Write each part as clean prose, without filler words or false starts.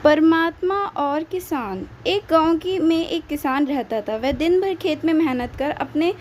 परमात्मा और किसान। एक गांव की में एक किसान रहता था। वह दिन भर खेत में मेहनत कर अपने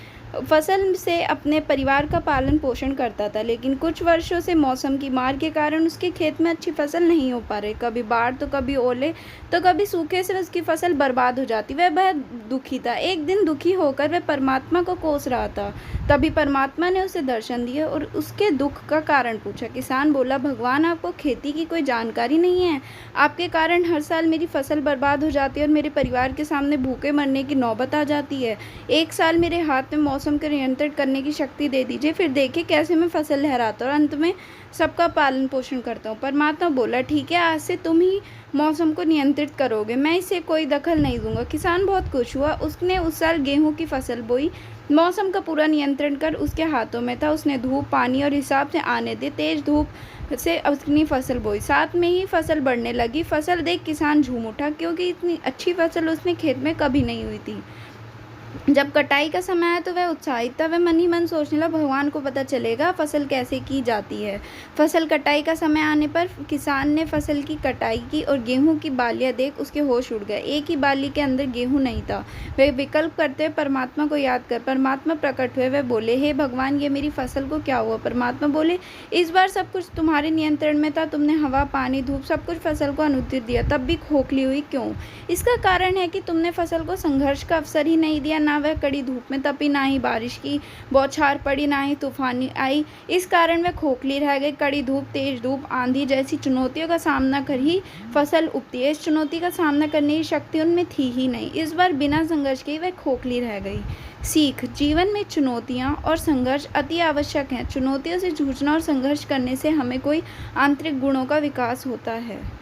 फसल से अपने परिवार का पालन पोषण करता था, लेकिन कुछ वर्षों से मौसम की मार के कारण उसके खेत में अच्छी फसल नहीं हो पा रही। कभी बाढ़ तो कभी ओले तो कभी सूखे से उसकी फसल बर्बाद हो जाती। वह बहुत दुखी था। एक दिन दुखी होकर वह परमात्मा को कोस रहा था। तभी परमात्मा ने उसे दर्शन दिए और उसके दुख का कारण पूछा। किसान बोला, भगवान, आपको खेती की कोई जानकारी नहीं है। आपके कारण हर साल मेरी फसल बर्बाद हो जाती है और मेरे परिवार के सामने भूखे मरने की नौबत आ जाती है। एक साल मेरे हाथ में मौसम को नियंत्रित करने की शक्ति दे दीजिए, फिर देखिए कैसे मैं फसल लहराता और अंत में सबका पालन पोषण करता हूँ। परमात्मा बोला, ठीक है, आज से तुम ही मौसम को नियंत्रित करोगे, मैं इसे कोई दखल नहीं दूंगा। किसान बहुत खुश हुआ। उसने उस साल गेहूं की फसल बोई। मौसम का पूरा नियंत्रण कर उसके हाथों में था। उसने धूप, पानी और हिसाब से आने दी। तेज धूप से अपनी फसल बोई, साथ में ही फसल बढ़ने लगी। फसल देख किसान झूम उठा, क्योंकि इतनी अच्छी फसल उसने खेत में कभी नहीं हुई थी। जब कटाई का समय आया तो वह उत्साहित था। वह मन ही मन सोचने लगा, भगवान को पता चलेगा फसल कैसे की जाती है। फसल कटाई का समय आने पर किसान ने फसल की कटाई की और गेहूं की बालियां देख उसके होश उड़ गए। एक ही बाली के अंदर गेहूं नहीं था। वे विकल्प करते हुए परमात्मा को याद कर परमात्मा प्रकट हुए। वह बोले, हे भगवान, ये मेरी फसल को क्या हुआ? परमात्मा बोले, इस बार सब कुछ तुम्हारे नियंत्रण में था। तुमने हवा, पानी, धूप सब कुछ फसल को अनुमति दिया, तब भी खोखली हुई क्यों? इसका कारण है कि तुमने फसल को संघर्ष का अवसर ही नहीं दिया। ना वह कड़ी धूप में तपी, ना ही बारिश की बौछार पड़ी, ना ही तूफानी आई। इस कारण वह खोखली रह गई। कड़ी धूप, तेज धूप, आंधी जैसी चुनौतियों का सामना कर ही फसल उगती है। इस चुनौती का सामना करने की शक्ति उनमें थी ही नहीं। इस बार बिना संघर्ष के वह खोखली रह गई। सीख, जीवन में चुनौतियां और संघर्ष अति आवश्यक हैं। चुनौतियों से जूझना और संघर्ष करने से हमें कोई आंतरिक गुणों का विकास होता है।